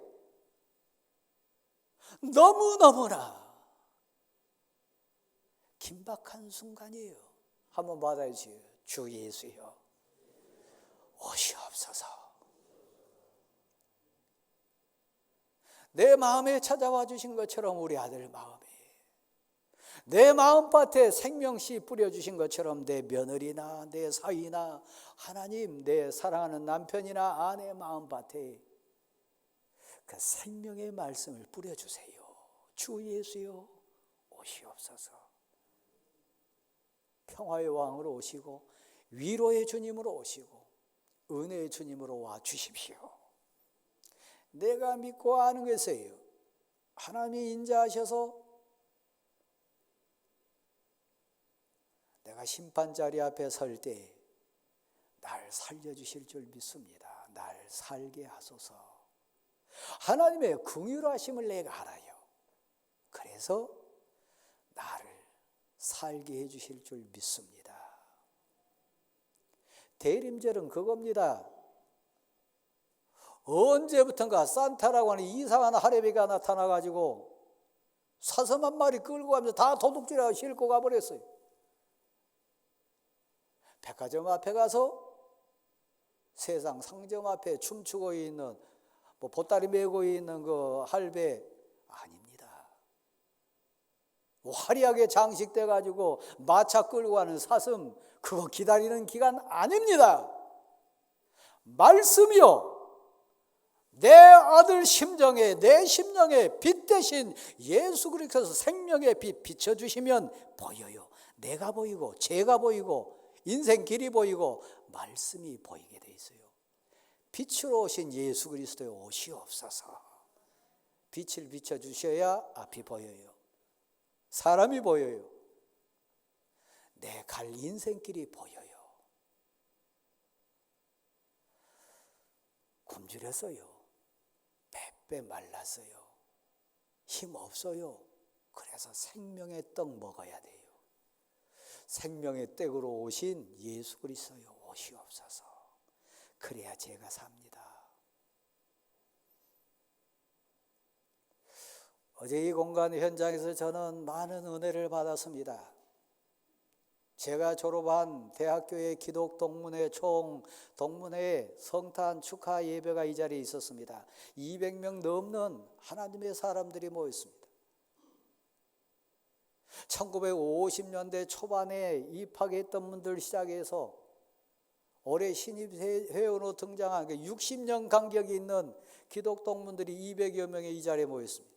너무너무나 긴박한 순간이에요. 한번 받아주세요. 주 예수여, 오시옵소서. 내 마음에 찾아와 주신 것처럼 우리 아들 마음에, 내 마음밭에 생명씨 뿌려주신 것처럼 내 며느리나 내 사위나 하나님, 내 사랑하는 남편이나 아내 마음밭에 그 생명의 말씀을 뿌려주세요. 주 예수여, 오시옵소서. 평화의 왕으로 오시고 위로의 주님으로 오시고 은혜의 주님으로 와 주십시오. 내가 믿고 아는 것이에요. 하나님이 인자하셔서 내가 심판자리 앞에 설 때 날 살려주실 줄 믿습니다. 날 살게 하소서. 하나님의 긍휼하심을 내가 알아요. 그래서 나를 살게 해주실 줄 믿습니다. 대림절은 그겁니다. 언제부턴가 산타라고 하는 이상한 할애비가 나타나가지고 사슴 한 마리 끌고 가면서 다 도둑질하고 싣고 가버렸어요. 백화점 앞에 가서 세상 상점 앞에 춤추고 있는, 보따리 메고 있는 그 할배 아닙니다. 화려하게 장식돼 가지고 마차 끌고 가는 사슴, 그거 기다리는 기간 아닙니다. 말씀이요, 내 아들 심정에, 내 심령에 빛 대신 예수 그리스도께서 생명의 빛 비춰주시면 보여요. 내가 보이고 제가 보이고 인생 길이 보이고 말씀이 보이게 돼 있어요. 빛으로 오신 예수 그리스도의 오시옵소서. 빛을 비춰주셔야 앞이 보여요. 사람이 보여요. 내 갈 인생길이 보여요. 굶주렸어요. 빼빼 말랐어요. 힘 없어요. 그래서 생명의 떡 먹어야 돼요. 생명의 떡으로 오신 예수 그리스도여, 오시옵소서. 그래야 제가 삽니다. 어제 이 공간 현장에서 저는 많은 은혜를 받았습니다. 제가 졸업한 대학교의 기독 동문회 총 동문회 성탄 축하 예배가 이 자리에 있었습니다. 200명 넘는 하나님의 사람들이 모였습니다. 1950년대 초반에 입학했던 분들 시작해서 올해 신입 회원으로 등장한 60년 간격이 있는 기독 동문들이 200여 명의 이 자리에 모였습니다.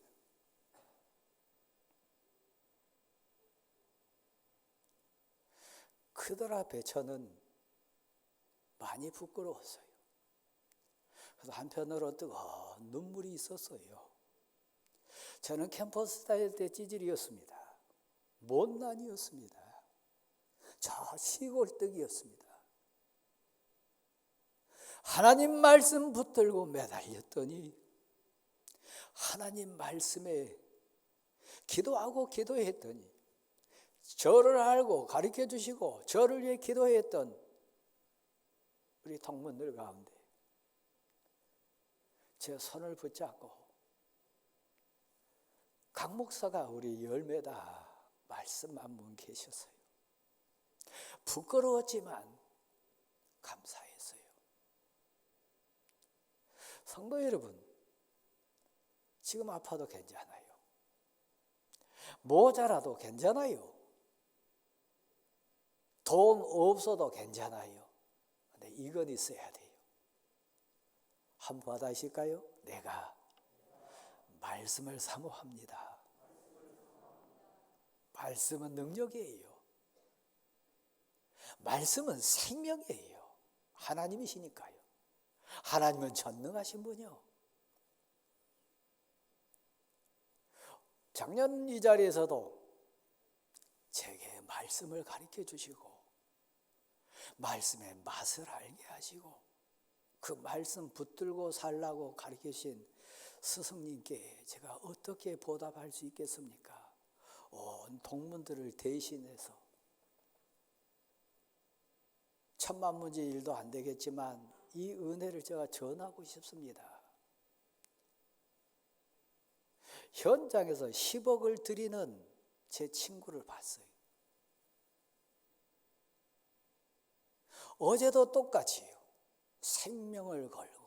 그들 앞에 저는 많이 부끄러웠어요. 그래서 한편으로 뜨거운 눈물이 있었어요. 저는 캠퍼스 다닐 때 찌질이었습니다. 못난이었습니다. 저 시골뜨기였습니다. 하나님 말씀 붙들고 매달렸더니 하나님 말씀에 기도하고 기도했더니 저를 알고 가르쳐 주시고 저를 위해 기도했던 우리 동문들 가운데 제 손을 붙잡고 강 목사가 우리 열매다 말씀 한 분 계셨어요. 부끄러웠지만 감사했어요. 성도 여러분, 지금 아파도 괜찮아요. 모자라도 괜찮아요. 돈 없어도 괜찮아요. 근데 이건 있어야 돼요. 한번 받아실까요? 내가 말씀을 사모합니다. 말씀은 능력이에요. 말씀은 생명이에요. 하나님이시니까요. 하나님은 전능하신 분이요. 작년 이 자리에서도 제게 말씀을 가르쳐 주시고 말씀의 맛을 알게 하시고 그 말씀 붙들고 살라고 가르치신 스승님께 제가 어떻게 보답할 수 있겠습니까? 온 동문들을 대신해서 천만문제 일도 안 되겠지만 이 은혜를 제가 전하고 싶습니다. 현장에서 10억을 드리는 제 친구를 봤어요. 어제도 똑같이요. 생명을 걸고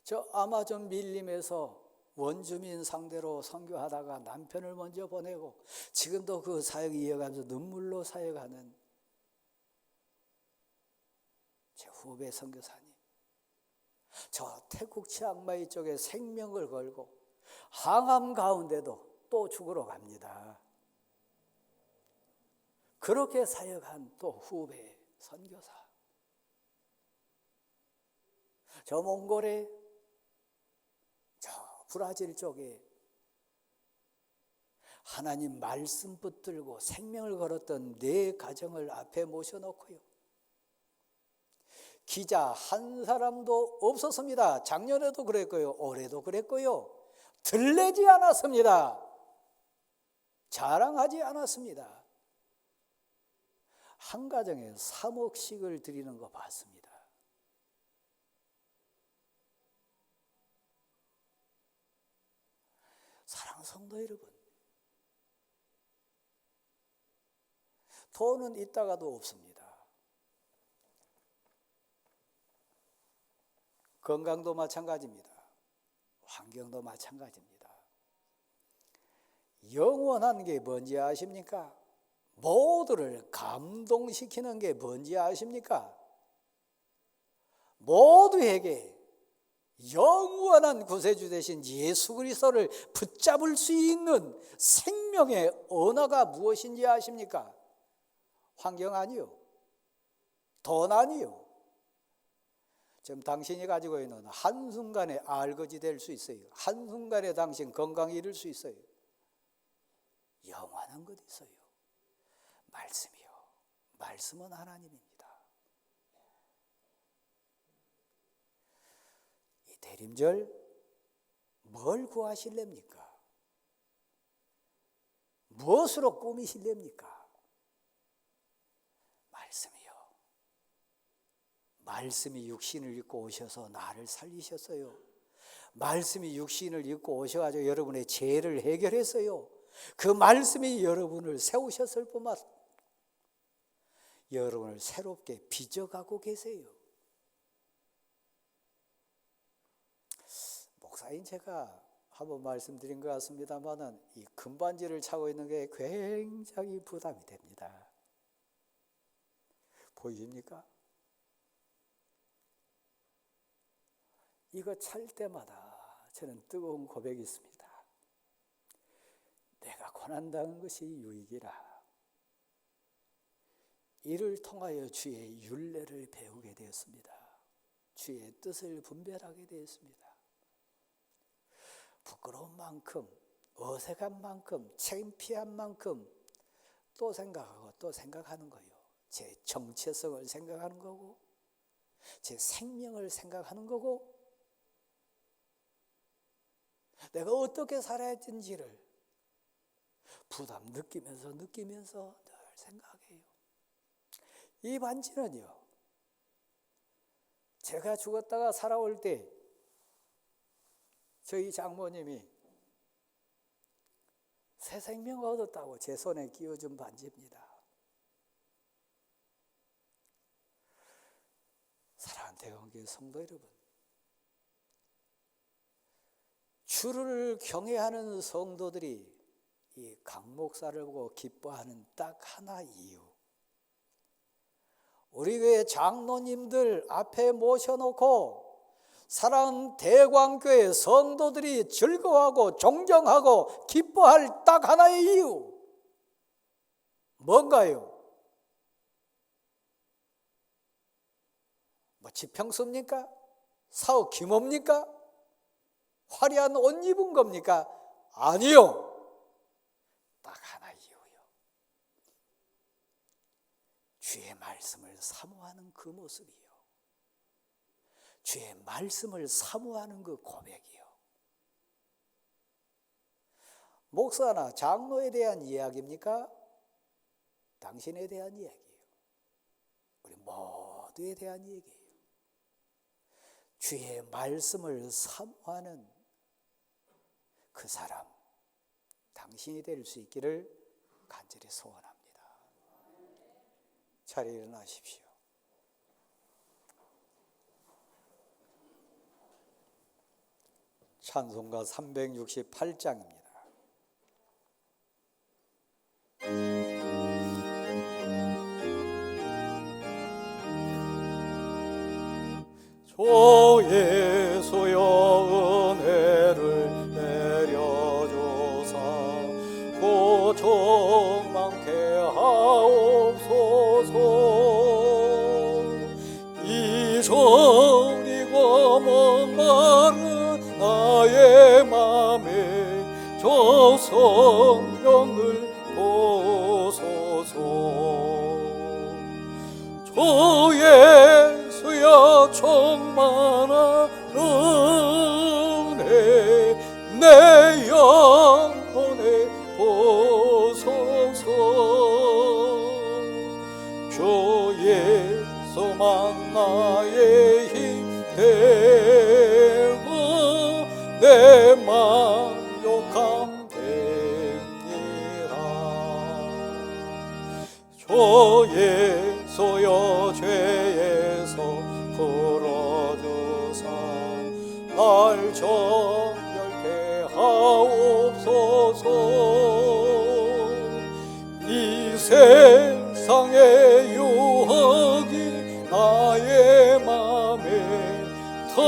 저 아마존 밀림에서 원주민 상대로 선교하다가 남편을 먼저 보내고 지금도 그 사역 이어가면서 눈물로 사역하는 제 후배 선교사님, 저 태국 치앙마이 쪽에 생명을 걸고 항암 가운데도 또 죽으러 갑니다. 그렇게 사역한 또 후배 선교사, 저 몽골에 저 브라질 쪽에 하나님 말씀 붙들고 생명을 걸었던 네 가정을 앞에 모셔놓고요. 기자 한 사람도 없었습니다. 작년에도 그랬고요. 올해도 그랬고요. 들레지 않았습니다. 자랑하지 않았습니다. 한 가정에 3억씩을 드리는 거 봤습니다. 사랑하는 성도 여러분, 돈은 있다가도 없습니다. 건강도 마찬가지입니다. 환경도 마찬가지입니다. 영원한 게 뭔지 아십니까? 모두를 감동시키는 게 뭔지 아십니까? 모두에게 영원한 구세주 되신 예수 그리스도를 붙잡을 수 있는 생명의 언어가 무엇인지 아십니까? 환경 아니요. 돈 아니요. 지금 당신이 가지고 있는 한순간에 알거지 될 수 있어요. 한순간에 당신 건강 잃을 수 있어요. 영원한 것 있어요. 말씀이요. 말씀은 하나님입니다. 이 대림절 뭘 구하실랍니까? 무엇으로 꾸미실랍니까? 말씀이요. 말씀이 육신을 입고 오셔서 나를 살리셨어요. 말씀이 육신을 입고 오셔가지고 여러분의 죄를 해결했어요. 그 말씀이 여러분을 세우셨을 뿐만 여러분을 새롭게 빚어가고 계세요. 목사인 제가 한번 말씀드린 것 같습니다만은 이 금반지를 차고 있는 게 굉장히 부담이 됩니다. 보이십니까? 이거 찰 때마다 저는 뜨거운 고백이 있습니다. 내가 고난당한 것이 유익이라. 이를 통하여 주의 율례를 배우게 되었습니다. 주의 뜻을 분별하게 되었습니다. 부끄러운 만큼, 어색한 만큼, 창피한 만큼 또 생각하고 또 생각하는 거예요. 제 정체성을 생각하는 거고 제 생명을 생각하는 거고 내가 어떻게 살아야 되는지를 부담 느끼면서 늘 생각해요. 이 반지는요, 제가 죽었다가 살아올 때 저희 장모님이 새 생명 얻었다고 제 손에 끼워준 반지입니다. 안태원교회 성도 여러분, 주를 경외하는 성도들이 이 강 목사를 보고 기뻐하는 딱 하나 이유, 우리 교회 장로님들 앞에 모셔놓고 사랑하는 대광교회 성도들이 즐거워하고 존경하고 기뻐할 딱 하나의 이유, 뭔가요? 뭐 지평수입니까? 사업 규모입니까? 화려한 옷 입은 겁니까? 아니요. 딱 하나 이유요. 주의 말씀을 사모하는 그 모습이요. 주의 말씀을 사모하는 그 고백이요. 목사나 장로에 대한 이야기입니까? 당신에 대한 이야기예요. 우리 모두에 대한 얘기예요. 주의 말씀을 사모하는 그 사람, 당신이 될 수 있기를 간절히 소원합니다. 자리에 일어나십시오. 찬송가 368장입니다. 주 예수여 은혜를 내려주사 고통 많게 하옵소서. 이전이고 목마른 나의 맘에 저 성령을 보소서. 주 예수여 충만한 은혜 내 영혼에 보소서. 주 예수만 나의 힘 되고 내 만족함 되니라. 주 예수여 죄에서 풀어주사 날 정결케 하옵소서. 이 세상의 유혹이 나의 맘에 텀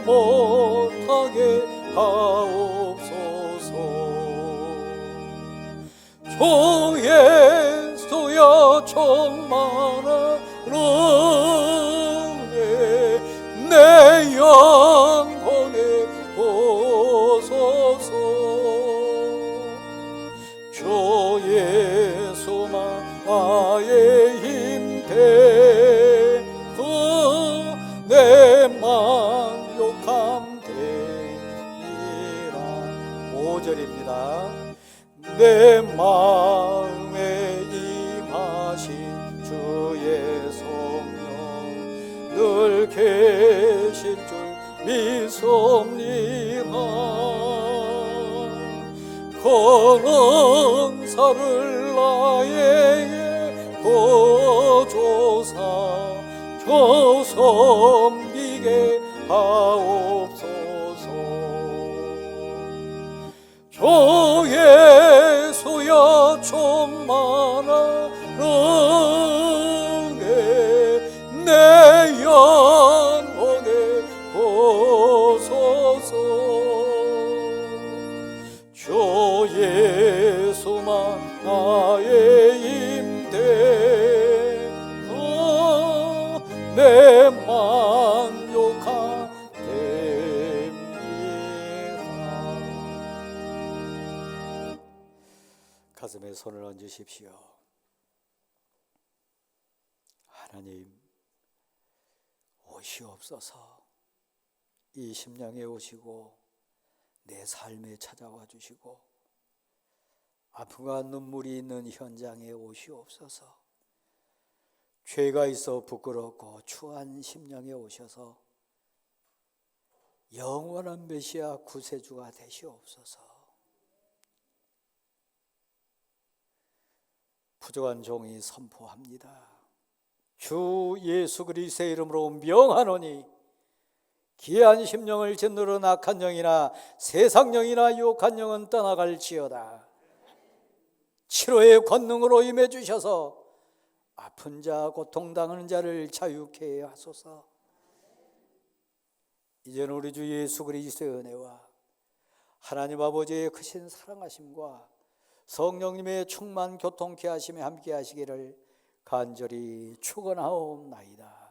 못하게 하옵소서. 주 예수여 충만한 은혜 내 영혼에 보소서. 주 예수만 나의 힘 되고 내 만족함 되리라. 5절입니다. 내 마음에 임하신 주의 성령 늘 계실 줄 믿습니다. 권은사를 나에게 보조사 저 섬기게 하옵소서. 주 예수여 충만한 은혜 내 영혼에 보소서. 주 예수만 나의 힘 되고 내 만족함 됩니다. 가슴에 손을 얹으십시오. 하나님, 오시옵소서. 이 심령에 오시고 내 삶에 찾아와 주시고 아픔과 눈물이 있는 현장에 오시옵소서. 죄가 있어 부끄럽고 추한 심령에 오셔서 영원한 메시아 구세주가 되시옵소서. 부족한 종이 선포합니다. 주 예수 그리스도의 이름으로 명하노니 귀한 심령을 짓누른 악한 영이나 세상 영이나 유혹한 영은 떠나갈지어다. 치료의 권능으로 임해 주셔서 아픈 자, 고통당하는 자를 자유케 하소서. 이제는 우리 주 예수 그리스도의 은혜와 하나님 아버지의 크신 사랑하심과 성령님의 충만 교통케 하심에 함께 하시기를 간절히 축원하옵나이다.